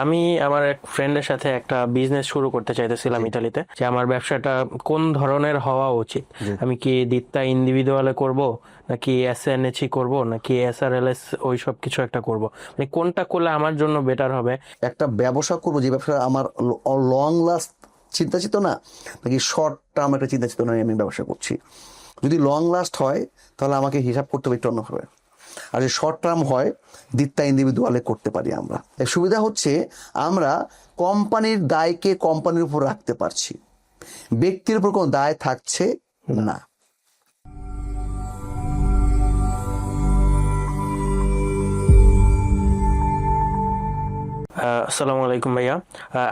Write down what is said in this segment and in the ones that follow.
আমি আমার এক ফ্রেন্ডের সাথে একটা বিজনেস শুরু করতে চাইতেছিলাম জি ইতালিতে, যে আমার ব্যবসাটা কোন ধরনের হওয়া উচিত। জি আমি কি দিত্তা ইন্ডিভিদুয়ালে করব, নাকি এসএনএচই করব, নাকি এসআরএলএস ওই সব কিছু একটা করব, মানে কোনটা করলে আমার জন্য বেটার হবে। একটা ব্যবসা করবো যে ব্যবসা আমার লং লাস্ট চিন্তা চেত না, নাকি শর্ট টার্ম একটা চিন্তা চেতনা নিয়ে আমি ব্যবসা করছি। যদি লং লাস্ট হয় তাহলে আমাকে হিসাব করতে হবে একটু অন্যভাবে। আর যদি শর্ট টার্ম হয় দিত্তা ইন্ডিভিদুয়ালে করতে পারি আমরা। এর সুবিধা হচ্ছে আমরা কোম্পানির দায়কে কোম্পানির উপর রাখতে পারছি, ব্যক্তির উপর কোনো দায় থাকছে না। না। আসসালামু আলাইকুম ভাইয়া।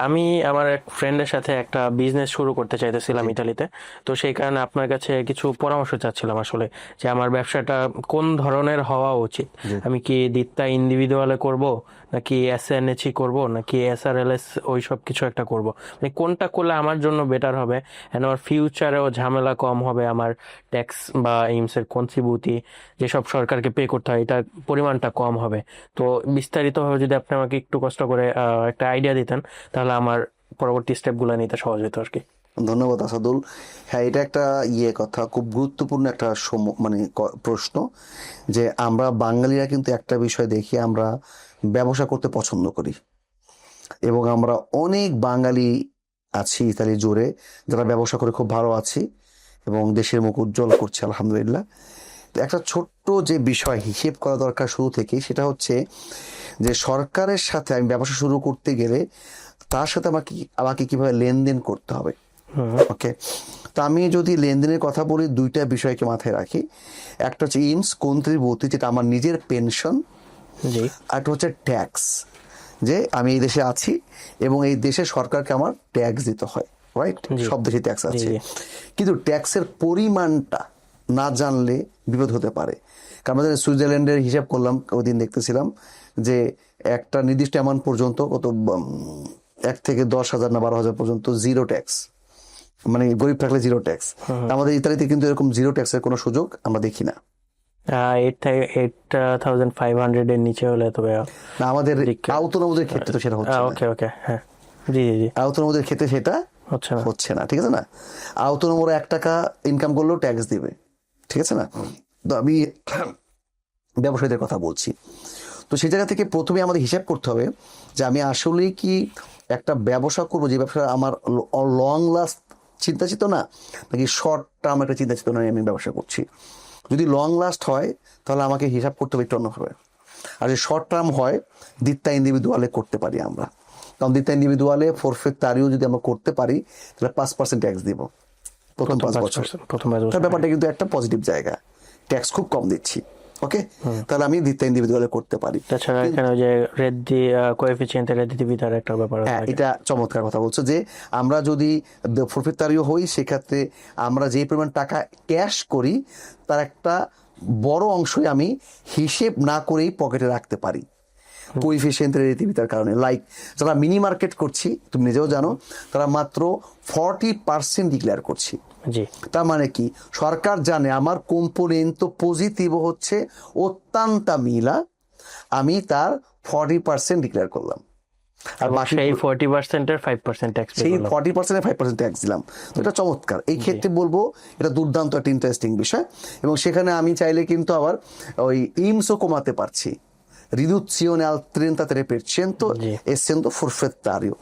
আমি আমার এক ফ্রেন্ডের সাথে একটা বিজনেস শুরু করতে চাইতেছিলাম জি ইতালিতে। তো সেই কারণে আপনার কাছে কিছু পরামর্শ চাচ্ছিলাম আসলে, যে আমার ব্যবসাটা কোন ধরনের হওয়া উচিত। জি আমি কি দিত্তা ইন্ডিভিদুয়ালে করব, নাকি এসএনএচই করব, নাকি এসআরএলএস ওই সব কিছু একটা করব, মানে কোনটা করলে আমার জন্য বেটার হবে। এন্ড আমার ফিউচারেও ঝামেলা কম হবে, আমার ট্যাক্স বা এইমসের কন্ট্রিবিউটি যেসব সরকারকে পে করতে হয় এটার পরিমাণটা কম হবে। তো বিস্তারিতভাবে যদি আপনি আমাকে একটু কষ্ট করে একটা আইডিয়া দিতেন, তাহলে আমার পরবর্তী স্টেপগুলো নিতে সহজ হতো আর কি। ধন্যবাদ আসাদুল। হ্যাঁ, এটা একটা কথা, খুব গুরুত্বপূর্ণ একটা প্রশ্ন। যে আমরা বাঙালিরা কিন্তু একটা বিষয় দেখি, আমরা ব্যবসা করতে পছন্দ করি, এবং আমরা অনেক বাঙালি আছি ইতালি জুড়ে যারা ব্যবসা করে খুব ভালো আছি এবং দেশের মুখ উজ্জ্বল করছে আলহামদুলিল্লাহ। তো একটা ছোট্ট যে বিষয় হিসেব করা দরকার শুরু থেকেই, সেটা হচ্ছে যে সরকারের সাথে আমি ব্যবসা শুরু করতে গেলে তার সাথে আমাকে আমাকে কিভাবে লেনদেন করতে হবে। হুম। ওকে, তো আমি যদি লেনদেনের কথা বলি, দুইটা বিষয়কে মাথায় রাখি। একটা হচ্ছে ইমস কন্ট্রিবিউটি, যেটা আমার নিজের পেনশন। জি। আর একটা হচ্ছে ট্যাক্স, যে আমি এই দেশে আছি এবং এই দেশে সরকারকে আমার ট্যাক্স দিতে হয়, রাইট? জি। সব দেশে ট্যাক্স জি। আছে, জি। কিন্তু ট্যাক্সের পরিমাণটা না জানলে বিপদ হতে পারে। কারণ আমাদের সুইজারল্যান্ডের হিসাব করলাম ওই দিন, দেখতেছিলাম যে একটা নির্দিষ্ট অ্যামাউন্ট পর্যন্ত কত 1 থেকে 10,000 না 12,000 পর্যন্ত জিরো ট্যাক্স, মানে গরিব থাকলে জিরো ট্যাক্স। হুম। আমাদের ইতালিতে কিন্তু এরকম জিরো ট্যাক্সের কোনো সুযোগ আমরা দেখি না। 8,500 এর নিচে হলে তবে না, আমাদের দিক- আওতনমদের ক্ষেত্রে তো সেটা হচ্ছে না। ওকে ওকে, হ্যাঁ। জি জি জি। আওতনমদের ক্ষেত্রে সেটা হচ্ছে না। হচ্ছে না, ঠিক আছে না? আওতনমরা 1 টাকা ইনকাম করলেও ট্যাক্স দিবে, ঠিক আছে না? তো আমি ব্যবসায়ীদের কথা বলছি। তো সেই জায়গা থেকে প্রথমে আমাদের হিসাব করতে হবে যে আমি আসলেই কি একটা ব্যবসা করবো যে ব্যবসা আমার লং লাস্ট চিন্তা চেতনা, নাকি শর্ট টার্ম একটা চিন্তা চেতনা নিয়ে আমি ব্যবসা করছি। যদি লং লাস্ট হয় তাহলে আমাকে হিসাব করতে হবে একটু অন্যভাবে। আর যদি শর্ট টার্ম হয় দিত্তা ইন্ডিভিদুয়ালে করতে পারি আমরা। কারণ দিত্তা ইন্ডিভিদুয়ালে ফরফেট তারিও যদি আমরা করতে পারি তাহলে 5% ট্যাক্স দিব প্রথম প্রথম 5 বছর। 5%, প্রথম 5 তার বছর, হ্যাঁ। ব্যাপারটা কিন্তু একটা পজিটিভ জায়গা, ট্যাক্স খুব কম দিচ্ছি। ওকে, হুম। তাহলে আমি দিত্তা ইন্ডিভিদুয়ালে করতে পারি। তাছাড়া এখানে ওই যে রেড্ডি কোএফিসিয়েন্ট রেডিটিভিটার একটা ব্যাপার হ্যাঁ, থাকে। এটা চমৎকার কথা বলছো যে আমরা যদি প্রফিটতারিও হই, সেক্ষেত্রে আমরা যে পরিমাণ টাকা ক্যাশ করি তার একটা বড় অংশই আমি হিসেব না করেই পকেটে রাখতে পারি কোইফিশিয়েন্ট রেডিটিভিটার কারণে। লাইক যারা মিনি মার্কেট করছি, তুমি নিজেও জানো, তারা মাত্র 40% ডিক্লেয়ার করছি। জি। তার মানে কি, সরকার জানে আমার কম্পোনেন্ট তো পজিটিভ হচ্ছে অত্যন্ত মিলা, আমি তার 40% ডিক্লেয়ার করলাম, আর এবং বাকি সেই 40%-এর 5% ট্যাক্স পে সেই করলাম। 40%-এর 5% ট্যাক্স দিলাম। তো এটা চমৎকার, এই জি। ক্ষেত্রে বলবো এটা দুর্দান্ত একটা ইন্টারেস্টিং বিষয়। এবং সেখানে আমি চাইলে কিন্তু আবার ওই ইমসও কমাতে পারছি। riduzione al 33% জি। essendo forfettario।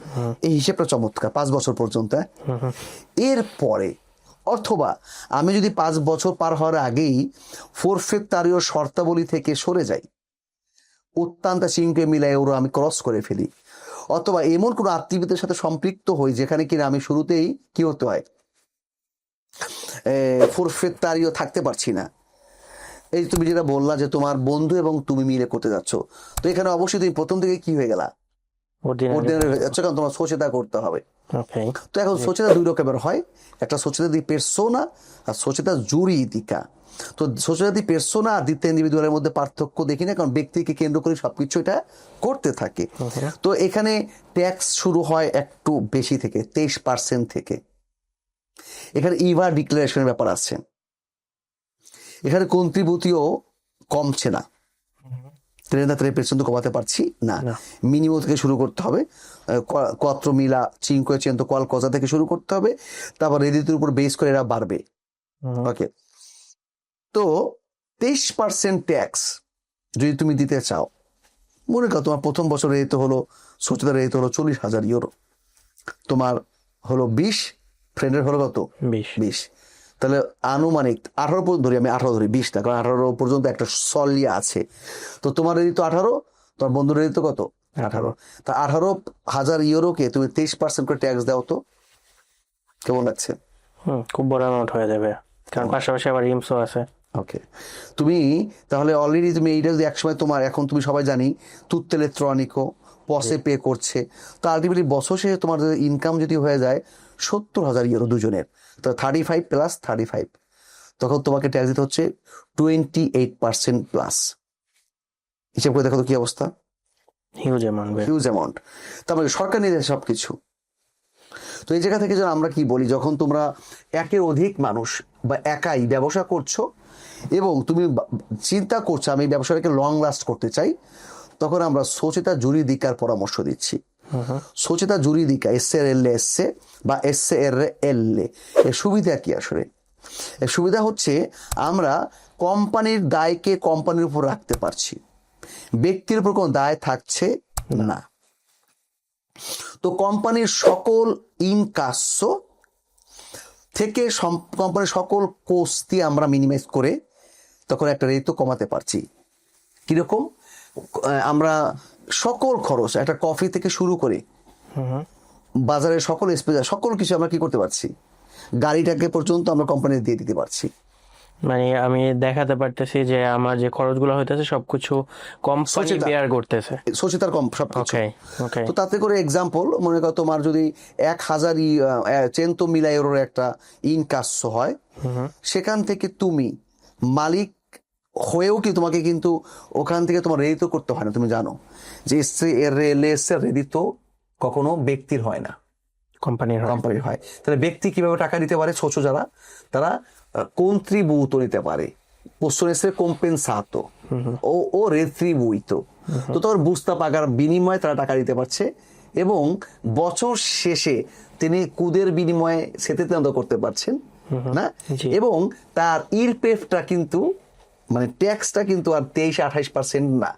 এই হিসেবটা চমৎকার, 5 বছর পর্যন্ত, হ্যাঁ? এরপরে অথবা আমি যদি 5 বছর পার হওয়ার আগেই ফরফেত্তারিও শর্তাবলী থেকে সরে যাই, অত্যন্ত চিংকে মিলা এউরো আমি ক্রস করে ফেলি, অথবা এমন কোনো আত্মীয়দের সাথে সম্পৃক্ত হই যেখানে কিনা আমি শুরুতেই কি হতে হয়, ফরফেত্তারিও থাকতে পারছি না। এই যে তুমি যেটা বললা যে তোমার বন্ধু এবং তুমি মিলে করতে যাচ্ছ, তো এখানে অবশ্যই তুমি প্রথম থেকে কি হয়ে গেলা, অর্ডিনারি অর্ডিনারি হয়ে হয়ে গেল। যাচ্ছ, কারণ তোমার সোচেদা করতে হবে। ওকে। তো এখন জি। সোচেদা 2 রকমের হয়, একটা সোচেদা দি পেরসোনা আর সোচেদা জুরিদিকা। তো সোচেদা দি পেরসোনা আর দিত্তা ইন্ডিভিদুয়ালের মধ্যে পার্থক্য দেখি না, কারণ ব্যক্তিকে কেন্দ্র করে সবকিছু এটা করতে থাকে। তো এখানে ট্যাক্স শুরু হয় একটু বেশি থেকে, 23% থেকে। এখানে ইভা ডিক্লারেশনের ব্যাপার আছে, এখানে কন্ট্রিবিউটিও কমছে না, 30 পের্সেন্ট কমাতে পারছি না। না। মিনিমাম থেকে শুরু করতে হবে, কোয়াত্রো মিলা, চিনকোয়েচেন্তো, কোয়ালকোজা থেকে শুরু করতে হবে, তারপর রেডিতের উপর বেস করে এরা বাড়বে। ওকে, তো 23% ট্যাক্স যদি তুমি দিতে চাও, মনে করো তোমার প্রথম বছর রেডিতে হলো, সোচিতা রেডিতে হলো 40,000 ইউরো, তোমার হলো 20, ফ্রেন্ডের হলো কত, 20, তাহলে আনুমানিক 18 পর্যন্ত ধরি, আমি 18 ধরি, 20 না, কারণ 18 পর্যন্ত একটা সলিয়া আছে। তো তোমার রেডি তো 18, তোমার বন্ধুর রেডি তো কত, 18। তা 18,000 ইউরোকে তুমি 23% করে ট্যাক্স দাও, তো কেমন লাগছে? খুব বড় অ্যামাউন্ট হয়ে যাবে, কারণ পাশাপাশি আবার রিমসও আছে। ওকে, তুমি তাহলে অলরেডি তুমি এইটা যদি একসময় তোমার, এখন তুমি সবাই জানি তুত্তে ইলেকট্রনিকো পসে পে করছে, তো আলটিমেটলি বছর শেষে তোমার ইনকাম যদি হয়ে যায় 70,000 ইউরো দুজনের, তো 35 প্লাস 35, তখন তোমাকে ট্যাক্স দিতে হচ্ছে 28% প্লাস। হিসাব করে দেখো তো কি অবস্থা, হিউজ অ্যামাউন্ট। Huge amount. তারপরে সরকার নিয়ে যায় সবকিছু। তো এই জায়গা থেকে যেন আমরা কি বলি, যখন তোমরা একের অধিক মানুষ বা একাই ব্যবসা করছো এবং তুমি চিন্তা করছো আমি ব্যবসাটাকে লং লাস্ট করতে চাই, তখন আমরা সোচিতা জুরিদিকার পরামর্শ দিচ্ছি। সোচিতা জুরিদিকা, এসএ বা এসএ এর সুবিধা কি আসলে? এর সুবিধা হচ্ছে আমরা কোম্পানির দায়কে কোম্পানির উপর রাখতে পারছি, ব্যক্তির উপর কোনো দায় থাকছে না। তো কোম্পানির সকল ইনকাস্য থেকে কোম্পানির সকল কোস্তি আমরা মিনিমাইজ করে তখন একটা রেট তো কমাতে পারছি। কিরকম? আমরা সকল খরচ, একটা কফি থেকে শুরু করে বাজারের সকল স্পেশাল সকল কিছু আমরা কি করতে পারছি, গাড়িটাকে পর্যন্ত আমরা কোম্পানি দিয়ে দিতে পারছি। মানে আমি দেখাতে পারতেছি যে আমার যে খরচগুলো হইতেছে সবকিছু কোম্পানি সোচিতা। বেয়ার করতেছে। সোচিতার কম সবকিছু। ওকে ওকে। তো তাতে করে এক্সাম্পল মনে করো তোমার যদি 1,000 চেন্তো মিলা ইউরোর একটা ইনকাস্য হয়, সেখান থেকে তুমি মালিক হয়েও কি তোমাকে কিন্তু ওখান থেকে তোমার রেডি তো করতে হয় না। তুমি জানো যে রেডি তো কখনো ব্যক্তির হয় না, কোম্পানির কোম্পানির হয়। তাহলে ব্যক্তি কিভাবে টাকা দিতে পারে? ছোট যারা, তারা contributo নিতে পারে, possono essere compensato o retribuito। তো তোর বুঝতে পাকার বিনিময়ে তারা টাকা দিতে পারছে, এবং বছর শেষে তিনি কুদের বিনিময়ে সেটেলমেন্ট করতে পারছেন না, এবং তার ইরপেফটা কিন্তু মানে ট্যাক্সটা কিন্তু আর 23-28% না।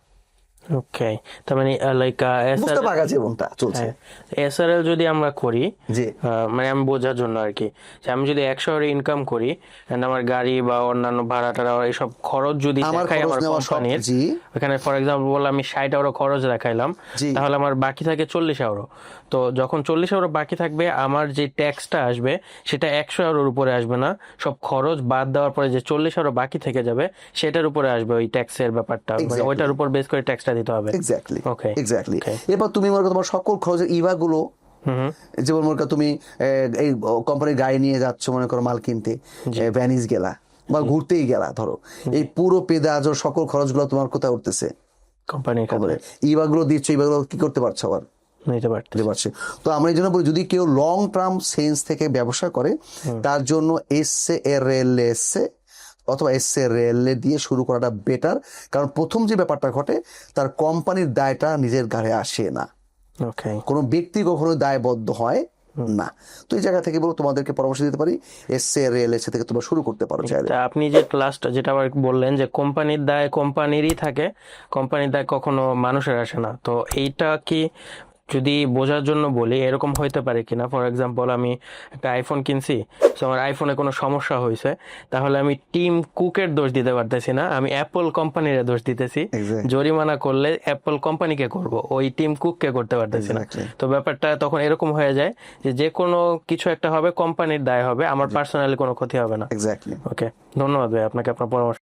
ওকে, তার মানে লাইক বুঝতে পাকা জীবনটা চলছে। এসআরএল যদি আমরা করি, জি, মানে আমি বোঝার জন্য আর কি, যে আমি যদি 100 ইনকাম করি and আমার গাড়ি বা অন্যান্য ভাড়া টাড়া এইসব খরচ যদি দেখাই আমার কোম্পানির, জি এখানে ফর এক্সাম্পল বললাম আমি 60 ইউরো খরচ দেখাইলাম, জি। তাহলে আমার বাকি থাকে 40 ইউরো। তো যখন 40 ইউরো বাকি থাকবে, আমার যে ট্যাক্সটা আসবে সেটা 100 ইউরোর উপরে আসবে না, সব খরচ বাদ দেওয়ার পরে যে 40 ইউরো বাকি থেকে যাবে সেটার উপরে আসবে ওই ট্যাক্সের ব্যাপারটা, মানে Exactly. ওইটার উপর বেস করে ট্যাক্সটা দিতে হবে। Exactly, Okay. এক্স্যাক্টলি। Okay. এবার তুমি মনে করো তোমার সকল খরচের ইভাগুলো, যেমন মনে করো তুমি এই কোম্পানির গাড়ি নিয়ে যাচ্ছ, মনে করো মাল কিনতে ভ্যানিস গেলা বা ঘুরতেই গেলা, ধরো এই পুরো পেদাজর সকল খরচগুলো তোমার কোথায় উঠতেছে? কোম্পানির ইভাগুলো দিচ্ছ, ইভাগুলো কি করতে পারছো আবার নিতে পারছে। তো আমরা এই জন্য বলি, যদি কেউ লং টার্ম সেন্স থেকে ব্যবসা করে তার জন্য এসএ অথবা এসএ দিয়ে শুরু করাটা বেটার, কারণ প্রথম যে ব্যাপারটা ঘটে তার কোম্পানির দায়টা নিজের ঘাড়ে আসে না, ওকে। কোনো ব্যক্তি কখনো দায়বদ্ধ হয় না। তো এই জায়গা থেকে বলো তোমাদেরকে পরামর্শ দিতে পারি, এসএ থেকে তোমরা শুরু করতে পারো চাইলে। তা আপনি যে লাস্ট যেটা আবার বললেন যে কোম্পানির দায় কোম্পানিরই থাকে, কোম্পানির দায় কখনো মানুষের আসে না, তো এইটা কি যদি বোঝার জন্য বলি এরকম হইতে পারে কিনা? ফর এক্সাম্পল আমি একটা আইফোন কিনছি, তো আমার আইফোনে কোনো সমস্যা হয়েছে, তাহলে আমি টিম কুকের দোষ দিতে পারতেছি না, আমি অ্যাপল কোম্পানির দোষ দিতেছি। Exactly. জরিমানা করলে অ্যাপল কোম্পানিকে করব, ওই টিম কুককে করতে পারতেছি না। Exactly. তো ব্যাপারটা তখন এরকম হয়ে যায় যে যে কোনো কিছু একটা হবে কোম্পানির দায় হবে, আমার পার্সোনালি কোনো ক্ষতি হবে না। এক্স্যাক্টলি। ওকে, ধন্যবাদ ভাই আপনাকে আপনার পরামর্শ।